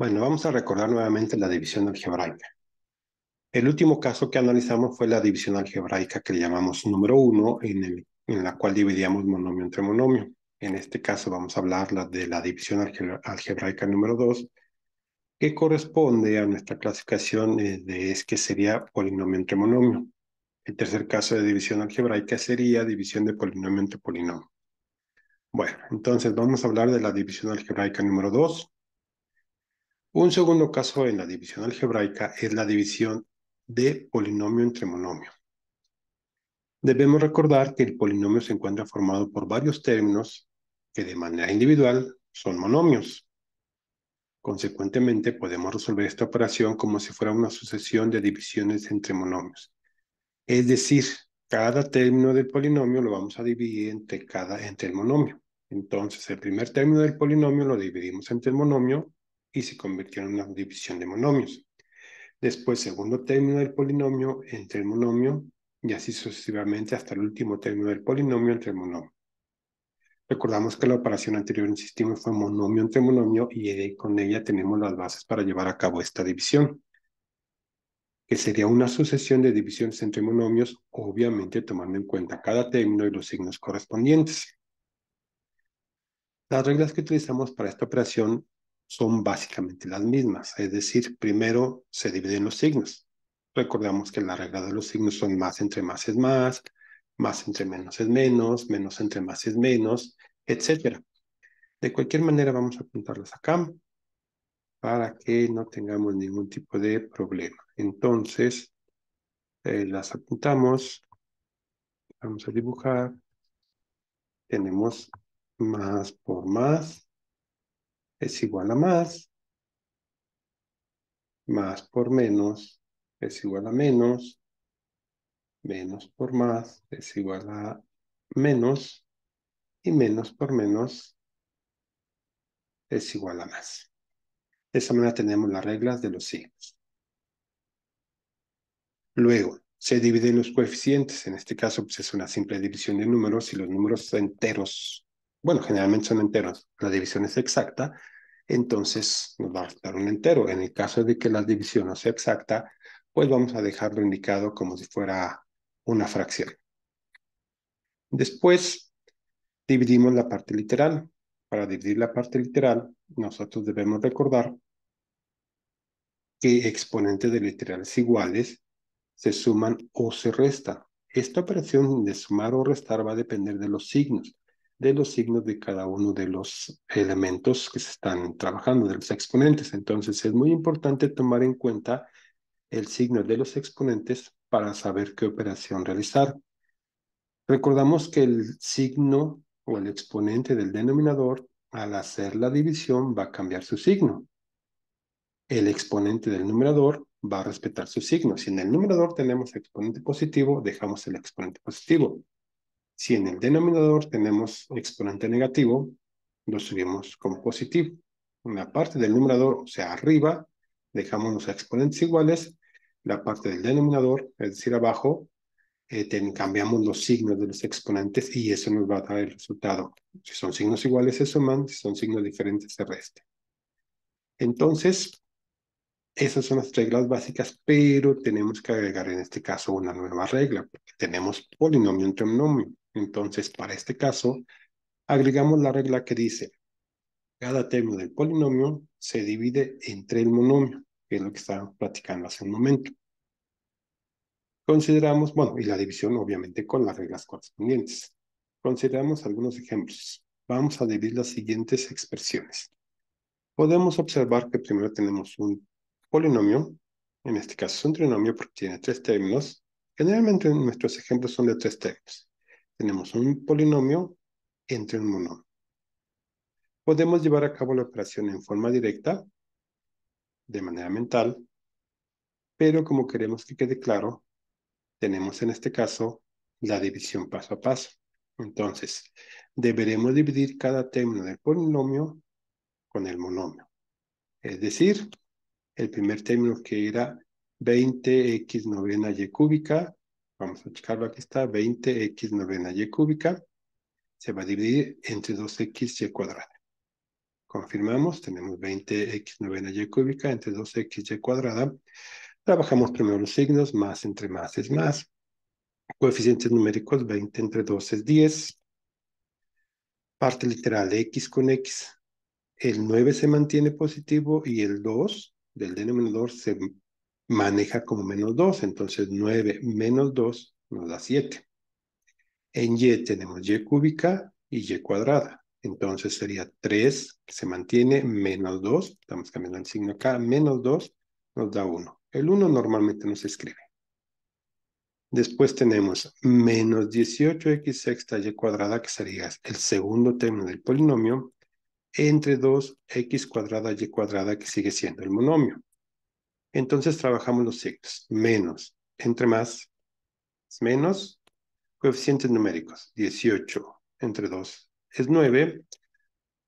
Bueno, vamos a recordar nuevamente la división algebraica. El último caso que analizamos fue la división algebraica que le llamamos número 1, en la cual dividíamos monomio entre monomio. En este caso vamos a hablar de la división algebraica número 2, que corresponde a nuestra clasificación que sería polinomio entre monomio. El tercer caso de división algebraica sería división de polinomio entre polinomio. Bueno, entonces vamos a hablar de la división algebraica número 2. Un segundo caso en la división algebraica es la división de polinomio entre monomio. Debemos recordar que el polinomio se encuentra formado por varios términos que de manera individual son monomios. Consecuentemente, podemos resolver esta operación como si fuera una sucesión de divisiones entre monomios. Es decir, cada término del polinomio lo vamos a dividir entre el monomio. Entonces, el primer término del polinomio lo dividimos entre el monomio y se convirtió en una división de monomios. Después, segundo término del polinomio entre el monomio, y así sucesivamente hasta el último término del polinomio entre el monomio. Recordamos que la operación anterior, insistimos, fue monomio entre monomio y con ella tenemos las bases para llevar a cabo esta división, que sería una sucesión de divisiones entre monomios, obviamente tomando en cuenta cada término y los signos correspondientes. Las reglas que utilizamos para esta operación son básicamente las mismas, es decir, primero se dividen los signos. Recordamos que la regla de los signos son más entre más es más entre menos es menos entre más es menos, etc. De cualquier manera vamos a apuntarlas acá para que no tengamos ningún tipo de problema. Entonces, las apuntamos, vamos a dibujar, tenemos más por más es igual a más por menos es igual a menos por más es igual a menos, y menos por menos es igual a más. De esa manera tenemos las reglas de los signos. Luego, se dividen los coeficientes. En este caso, pues es una simple división de números. Si los números enteros, bueno, generalmente son enteros, la división es exacta, entonces nos va a dar un entero. En el caso de que la división no sea exacta, pues vamos a dejarlo indicado como si fuera una fracción. Después, dividimos la parte literal. Para dividir la parte literal, nosotros debemos recordar que exponentes de literales iguales se suman o se restan. Esta operación de sumar o restar va a depender de los signos de cada uno de los elementos que se están trabajando, de los exponentes. Entonces es muy importante tomar en cuenta el signo de los exponentes para saber qué operación realizar. Recordamos que el signo o el exponente del denominador, al hacer la división, va a cambiar su signo. El exponente del numerador va a respetar su signo. Si en el numerador tenemos exponente positivo, dejamos el exponente positivo. Si en el denominador tenemos exponente negativo, lo subimos como positivo. En la parte del numerador, o sea, arriba, dejamos los exponentes iguales. La parte del denominador, es decir, abajo, cambiamos los signos de los exponentes y eso nos va a dar el resultado. Si son signos iguales se suman, si son signos diferentes se restan. Entonces, esas son las reglas básicas, pero tenemos que agregar en este caso una nueva regla, porque tenemos polinomio entre monomio. Entonces, para este caso, agregamos la regla que dice, cada término del polinomio se divide entre el monomio, que es lo que estábamos platicando hace un momento. Consideramos, bueno, y la división obviamente con las reglas correspondientes. Consideramos algunos ejemplos. Vamos a dividir las siguientes expresiones. Podemos observar que primero tenemos un polinomio, en este caso es un trinomio porque tiene tres términos. Generalmente nuestros ejemplos son de tres términos. Tenemos un polinomio entre un monomio. Podemos llevar a cabo la operación en forma directa, de manera mental, pero como queremos que quede claro, tenemos en este caso la división paso a paso. Entonces, deberemos dividir cada término del polinomio con el monomio. Es decir, el primer término que era 20x novena y cúbica, vamos a checarlo, aquí está, 20x novena y cúbica, se va a dividir entre 2x y cuadrada. Confirmamos, tenemos 20x novena y cúbica entre 2xy cuadrada. Trabajamos primero los signos, más entre más es más. Coeficientes numéricos, 20 entre 2 es 10. Parte literal, x con x. El 9 se mantiene positivo y el 2 del denominador se maneja como menos 2. Entonces 9 menos 2 nos da 7. En y tenemos y cúbica y y cuadrada. Entonces sería 3, que se mantiene, menos 2. Estamos cambiando el signo acá. Menos 2 nos da 1. El 1 normalmente no se escribe. Después tenemos menos 18x sexta y cuadrada, que sería el segundo término del polinomio, entre 2x cuadrada y cuadrada, que sigue siendo el monomio. Entonces trabajamos los signos. Menos, entre más, es menos. Coeficientes numéricos. 18 entre 2 es 9.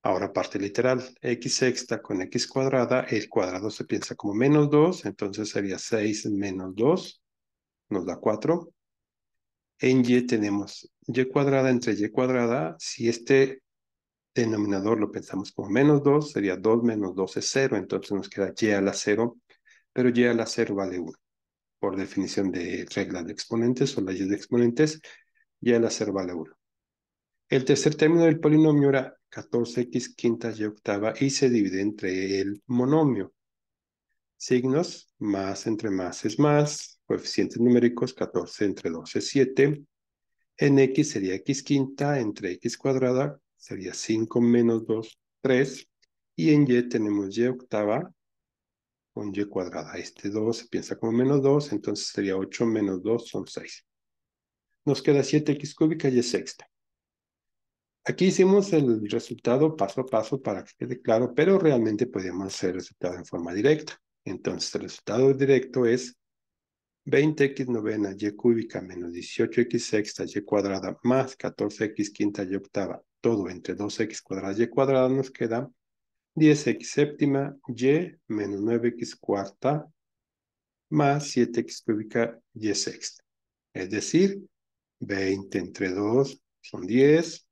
Ahora parte literal. X sexta con x cuadrada. El cuadrado se piensa como menos 2. Entonces sería 6 menos 2. Nos da 4. En y tenemos y cuadrada entre y cuadrada. Si este denominador lo pensamos como menos 2, sería 2 menos 2 es 0. Entonces nos queda y a la 0. Pero y a la 0 vale 1. Por definición de reglas de exponentes o leyes de exponentes, y a la 0 vale 1. El tercer término del polinomio era 14x quinta y octava y se divide entre el monomio. Signos, más entre más es más. Coeficientes numéricos, 14 entre 2 es 7. En x sería x quinta entre x cuadrada, sería 5 menos 2, 3. Y en y tenemos y octava con y cuadrada. Este 2 se piensa como menos 2, entonces sería 8 menos 2 son 6. Nos queda 7x cúbica y sexta. Aquí hicimos el resultado paso a paso para que quede claro, pero realmente podemos hacer el resultado en forma directa. Entonces, el resultado directo es 20x novena y cúbica menos 18x sexta y cuadrada más 14x quinta y octava, todo entre 2x cuadrada y cuadrada, nos queda 10x séptima y menos 9x cuarta más 7x cúbica y sexta. Es decir, 20 entre 2 son 10.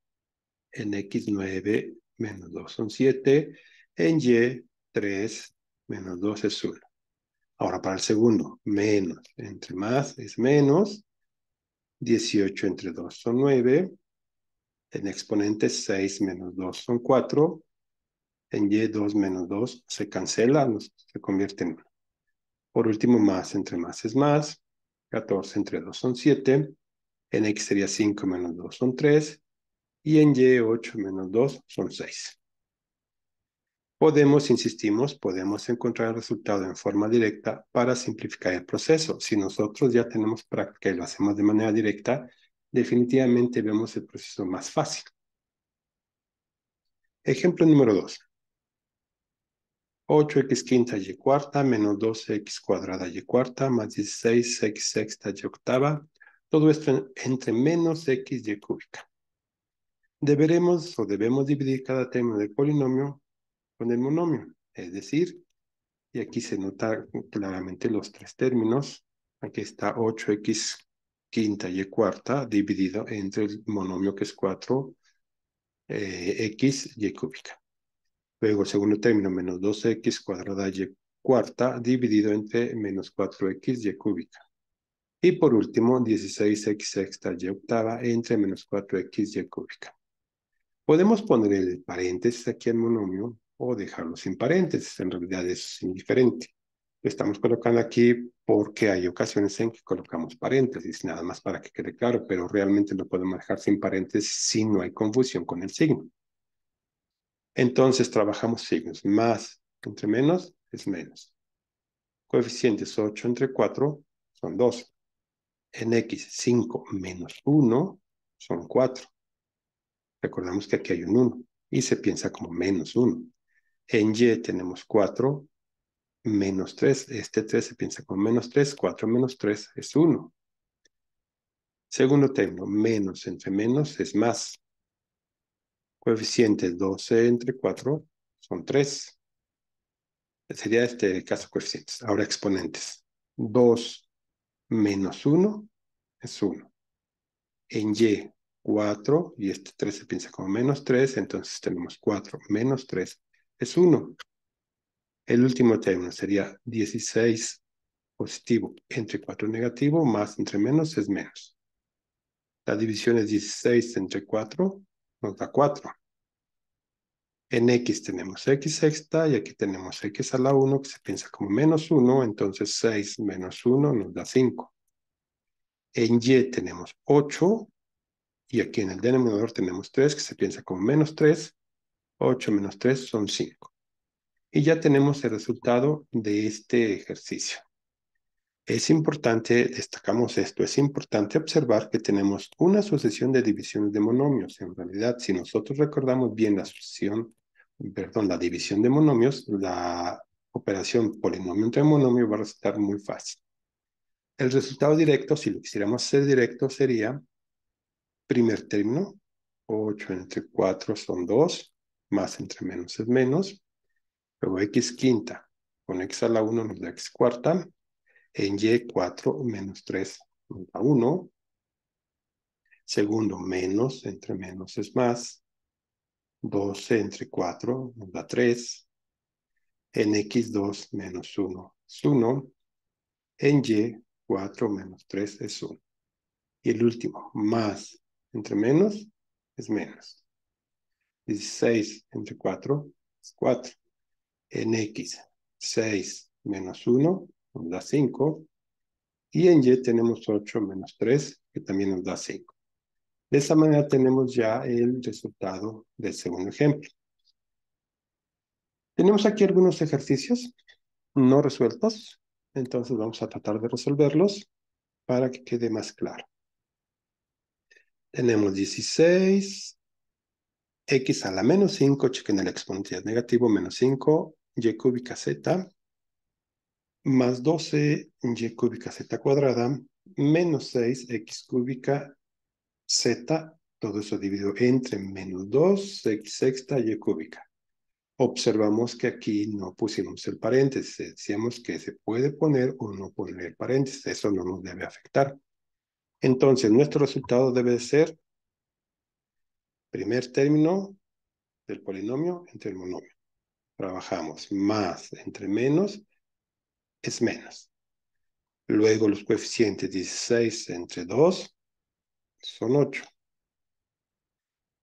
En x 9 menos 2 son 7. En y 3 menos 2 es 1. Ahora para el segundo, menos entre más es menos. 18 entre 2 son 9. En exponente 6 menos 2 son 4. En y 2 menos 2 se cancela, se convierte en 1. Por último, más entre más es más. 14 entre 2 son 7. En x sería 5 menos 2 son 3. Y en y 8 menos 2 son 6. Podemos, insistimos, podemos encontrar el resultado en forma directa para simplificar el proceso. Si nosotros ya tenemos práctica y lo hacemos de manera directa, definitivamente vemos el proceso más fácil. Ejemplo número 2. 8x quinta y cuarta menos 12x cuadrada y cuarta más 16x sexta y octava. Todo esto entre menos x y cúbica. Debemos dividir cada término del polinomio con el monomio, es decir, y aquí se nota claramente los tres términos. Aquí está 8x quinta y cuarta dividido entre el monomio que es 4x y cúbica. Luego el segundo término, menos 12x cuadrada y cuarta dividido entre menos 4x y cúbica. Y por último, 16x sexta y octava entre menos 4x y cúbica. Podemos poner el paréntesis aquí al monomio o dejarlo sin paréntesis. En realidad es indiferente. Lo estamos colocando aquí porque hay ocasiones en que colocamos paréntesis, nada más para que quede claro, pero realmente lo podemos dejar sin paréntesis si no hay confusión con el signo. Entonces trabajamos signos. Más entre menos es menos. Coeficientes 8 entre 4 son 2. En x 5 menos 1 son 4. Recordamos que aquí hay un 1 y se piensa como menos 1. En y tenemos 4 menos 3. Este 3 se piensa como menos 3. 4 menos 3 es 1. Segundo término, menos entre menos es más. Coeficientes 12 entre 4 son 3. Sería este el caso coeficientes. Ahora exponentes. 2 menos 1 es 1. En y 4, y este 3 se piensa como menos 3, entonces tenemos 4 menos 3 es 1. El último término sería 16 positivo entre 4 negativo, más entre menos es menos. La división es 16 entre 4, nos da 4. En x tenemos x sexta y aquí tenemos x a la 1 que se piensa como menos 1, entonces 6 menos 1 nos da 5. En y tenemos 8 y aquí en el denominador tenemos 3 que se piensa como menos 3. 8 menos 3 son 5. Y ya tenemos el resultado de este ejercicio. Es importante, destacamos esto, es importante observar que tenemos una sucesión de divisiones de monomios. En realidad, si nosotros recordamos bien la sucesión, perdón, la división de monomios, la operación polinomio entre monomio va a resultar muy fácil. El resultado directo, si lo quisiéramos hacer directo, sería primer término, 8 entre 4 son 2, más entre menos es menos, luego x quinta con x a la 1 nos da x cuarta, en y 4 menos 3 nos da 1, segundo menos entre menos es más, 12 entre 4 nos da 3, en x2 menos 1 es 1, en y 4 menos 3 es 1. Y el último, más entre menos es menos. 16 entre 4 es 4. En x, 6 menos 1 nos da 5. Y en y tenemos 8 menos 3, que también nos da 5. De esa manera tenemos ya el resultado del segundo ejemplo. Tenemos aquí algunos ejercicios no resueltos, entonces vamos a tratar de resolverlos para que quede más claro. Tenemos 16, x a la menos 5, chequen el exponente es negativo, menos 5, y cúbica z, más 12, y cúbica z cuadrada, menos 6, x cúbica z, todo eso dividido entre menos 2, x sexta, y cúbica. Observamos que aquí no pusimos el paréntesis, decíamos que se puede poner o no poner el paréntesis, eso no nos debe afectar. Entonces, nuestro resultado debe ser primer término del polinomio entre el monomio. Trabajamos más entre menos es menos. Luego los coeficientes 16 entre 2 son 8.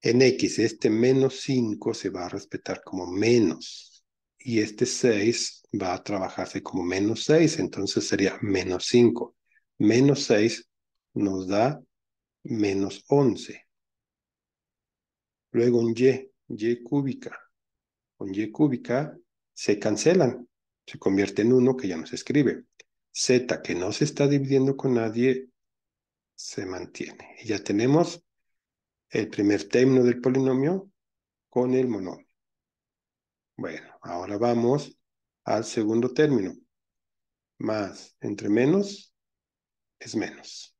En x este menos 5 se va a respetar como menos. Y este 6 va a trabajarse como menos 6, entonces sería menos 5. Menos 6 nos da menos 11. Luego un y cúbica. Con y cúbica se cancelan. Se convierte en 1 que ya no se escribe. Z que no se está dividiendo con nadie se mantiene. Y ya tenemos el primer término del polinomio con el monomio. Bueno, ahora vamos al segundo término. Más entre menos es menos.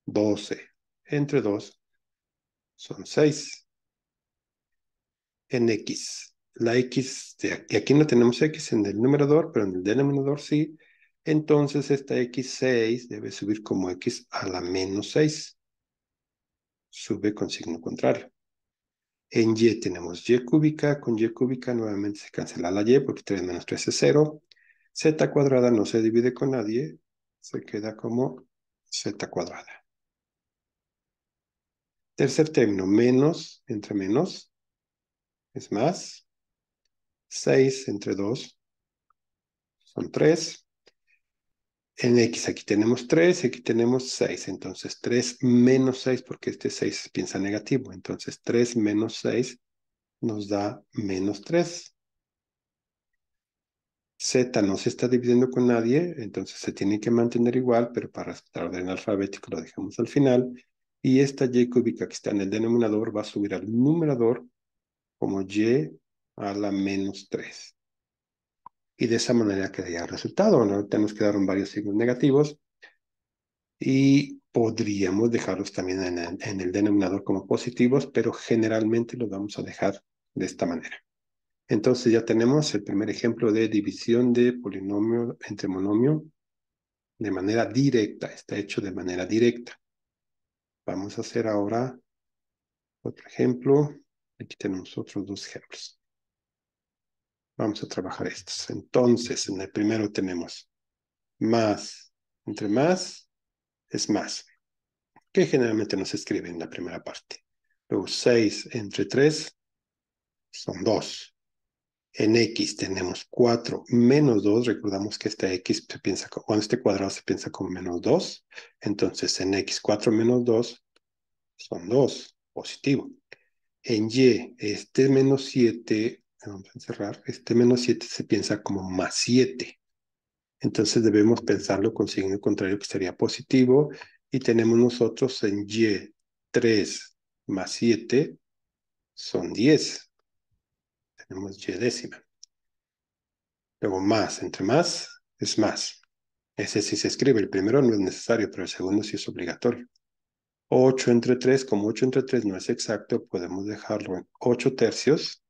12 entre 2 son 6. En x. La x, y aquí no tenemos x en el numerador, pero en el denominador sí. Entonces esta x6 debe subir como x a la menos 6. Sube con signo contrario. En y tenemos y cúbica, con y cúbica nuevamente se cancela la y porque 3 menos 3 es 0. Z cuadrada no se divide con nadie, se queda como z cuadrada. Tercer término, menos entre menos es más. 6 entre 2 son 3. En x aquí tenemos 3, aquí tenemos 6. Entonces 3 menos 6, porque este 6 piensa negativo. Entonces 3 menos 6 nos da menos 3. Z no se está dividiendo con nadie, entonces se tiene que mantener igual, pero para respetar el orden alfabético lo dejamos al final. Y esta y cúbica que está en el denominador va a subir al numerador como y a la menos 3. Y de esa manera quedaría el resultado. Ahorita nos quedaron varios signos negativos y podríamos dejarlos también en el denominador como positivos, pero generalmente los vamos a dejar de esta manera. Entonces ya tenemos el primer ejemplo de división de polinomio entre monomio de manera directa. Está hecho de manera directa. Vamos a hacer ahora otro ejemplo. Aquí tenemos otros dos ejemplos. Vamos a trabajar estos. Entonces, en el primero tenemos más, entre más, es más, que generalmente no se escribe en la primera parte. Luego 6 entre 3 son 2. En X tenemos 4 menos 2. Recordamos que este X se piensa, cuando este cuadrado se piensa como menos 2. Entonces, en X 4 menos 2 son 2, positivo. En Y, este menos 7, vamos a encerrar, este menos 7 se piensa como más 7. Entonces debemos pensarlo con signo contrario que sería positivo. Y tenemos nosotros en Y 3 más 7 son 10. Tenemos Y décima. Luego más, entre más, es más. Ese sí se escribe. El primero no es necesario, pero el segundo sí es obligatorio. 8 entre 3, como 8 entre 3 no es exacto, podemos dejarlo en 8 tercios.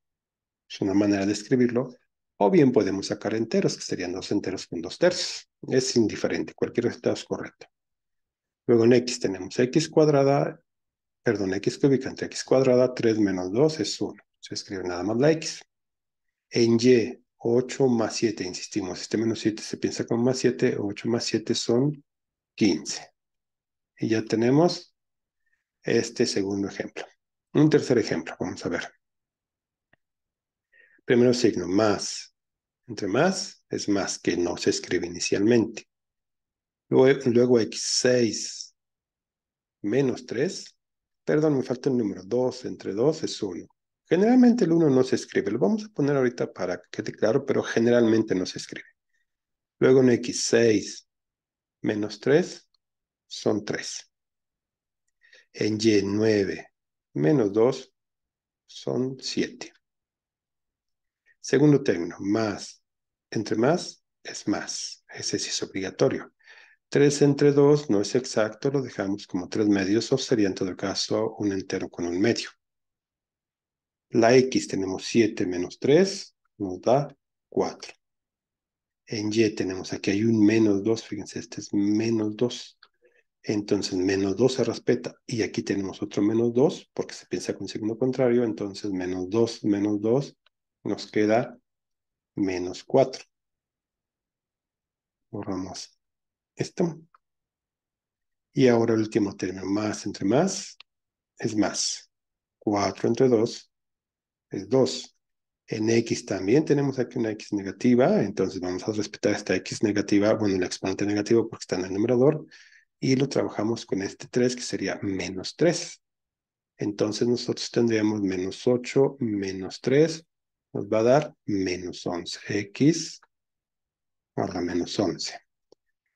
Es una manera de escribirlo. O bien podemos sacar enteros, que serían 2 enteros con 2 tercios. Es indiferente, cualquier resultado es correcto. Luego en X tenemos X cuadrada, perdón, X cúbica entre X cuadrada, 3 menos 2 es 1. Se escribe nada más la X. En Y, 8 más 7, insistimos, este menos 7 se piensa como más 7, 8 más 7 son 15. Y ya tenemos este segundo ejemplo. Un tercer ejemplo, vamos a ver. Primero signo, más. Entre más es más, que no se escribe inicialmente. Luego X6 menos 3. Perdón, me falta el número. 2 entre 2 es 1. Generalmente el 1 no se escribe. Lo vamos a poner ahorita para que quede claro, pero generalmente no se escribe. Luego en X6 menos 3 son 3. En Y9 menos 2 son 7. Segundo término, más. Entre más es más. Ese sí es obligatorio. 3 entre 2 no es exacto, lo dejamos como 3 medios o sería en todo caso un entero con un medio. La X tenemos 7 menos 3, nos da 4. En Y tenemos aquí hay un menos 2, fíjense, este es menos 2. Entonces menos 2 se respeta y aquí tenemos otro menos 2 porque se piensa con signo contrario, entonces menos 2 nos queda menos 4. Borramos esto. Y ahora el último término, más entre más es más. 4 entre 2 es 2. En X también tenemos aquí una X negativa, entonces vamos a respetar esta X negativa, bueno, el exponente negativo porque está en el numerador, y lo trabajamos con este 3 que sería menos 3. Entonces nosotros tendríamos menos 8 menos 3, nos va a dar menos 11. X ahora menos 11.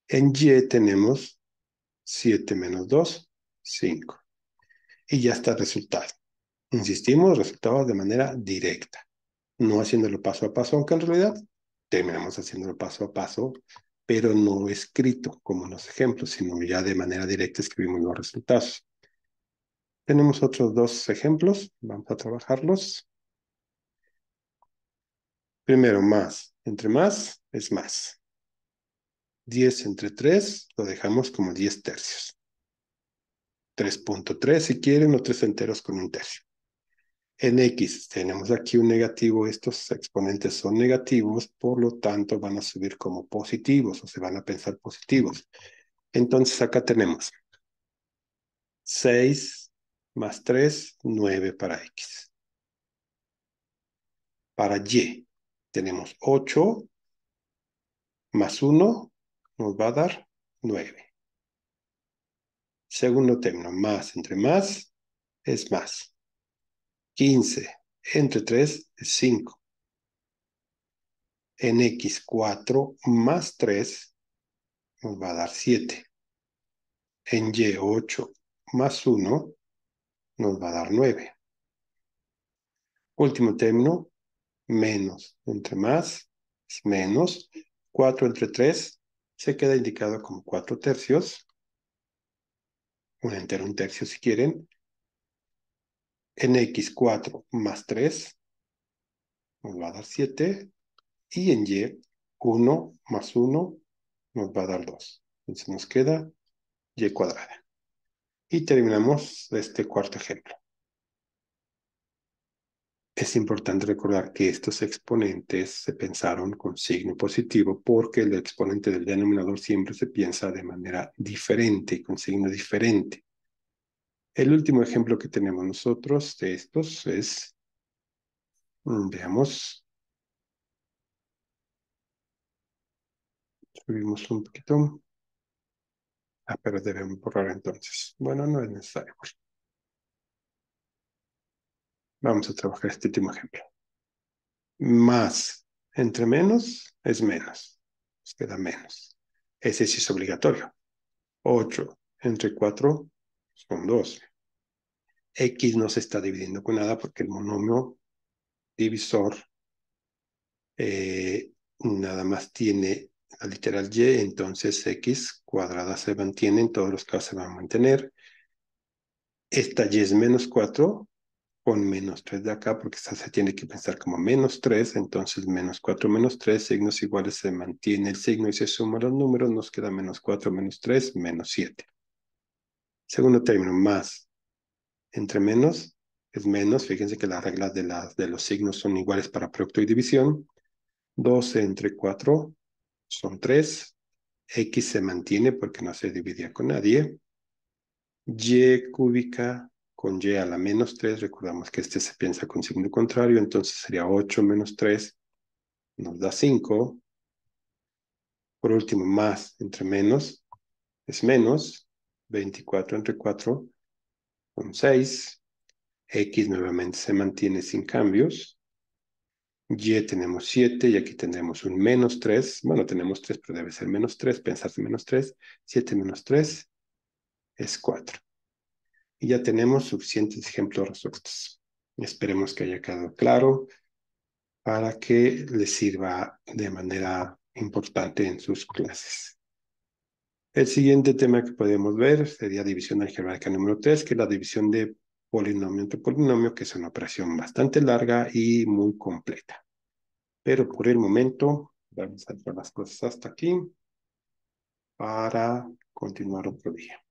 En Y tenemos 7 menos 2, 5. Y ya está el resultado. Insistimos, resultado de manera directa, no haciéndolo paso a paso, aunque en realidad terminamos haciéndolo paso a paso, pero no escrito como en los ejemplos, sino ya de manera directa escribimos los resultados. Tenemos otros dos ejemplos, vamos a trabajarlos. Primero, más. Entre más es más. 10 entre 3 lo dejamos como 10 tercios. 3.3 si quieren, o 3 enteros con un tercio. En X tenemos aquí un negativo, estos exponentes son negativos, por lo tanto van a subir como positivos o se van a pensar positivos. Entonces acá tenemos 6 más 3, 9 para X. Para Y tenemos 8 más 1 nos va a dar 9. Segundo término, más entre más es más. 15 entre 3 es 5. En X4 más 3 nos va a dar 7. En Y8 más 1 nos va a dar 9. Último término, menos entre más es menos. 4 entre 3 se queda indicado como 4 tercios. Un entero, un tercio si quieren. En X4 más 3 nos va a dar 7. Y en Y, 1 más 1 nos va a dar 2. Entonces nos queda Y cuadrada. Y terminamos este cuarto ejemplo. Es importante recordar que estos exponentes se pensaron con signo positivo porque el exponente del denominador siempre se piensa de manera diferente y con signo diferente. El último ejemplo que tenemos nosotros de estos es, veamos, subimos un poquito. Pero debemos borrar entonces. Bueno, no es necesario. Vamos a trabajar este último ejemplo. Más entre menos es menos. Nos queda menos. Ese sí es obligatorio. 8 entre 4 son 12. X no se está dividiendo con nada porque el monomio divisor nada más tiene la literal y, entonces X cuadrada se mantiene, en todos los casos se va a mantener. Esta y es menos 4 con menos 3 de acá, porque esta se tiene que pensar como menos 3, entonces menos 4 menos 3, signos iguales, se mantiene el signo y se suman los números, nos queda menos 4 menos 3, menos 7. Segundo término, más entre menos es menos, fíjense que las reglas de los signos son iguales para producto y división. 12 entre 4 son 3, X se mantiene porque no se dividía con nadie, Y cúbica con Y a la menos 3, recordamos que este se piensa con signo contrario, entonces sería 8 menos 3, nos da 5. Por último, más entre menos es menos, 24 entre 4 son 6, X nuevamente se mantiene sin cambios, Y tenemos 7 y aquí tendremos un menos 3, bueno, tenemos 3, pero debe ser menos 3, pensarse menos 3, 7 menos 3 es 4. Y ya tenemos suficientes ejemplos resueltos. Esperemos que haya quedado claro para que les sirva de manera importante en sus clases. El siguiente tema que podemos ver sería división algebraica número 3, que es la división de polinomio entre polinomio, que es una operación bastante larga y muy completa. Pero por el momento vamos a dejar las cosas hasta aquí para continuar otro día.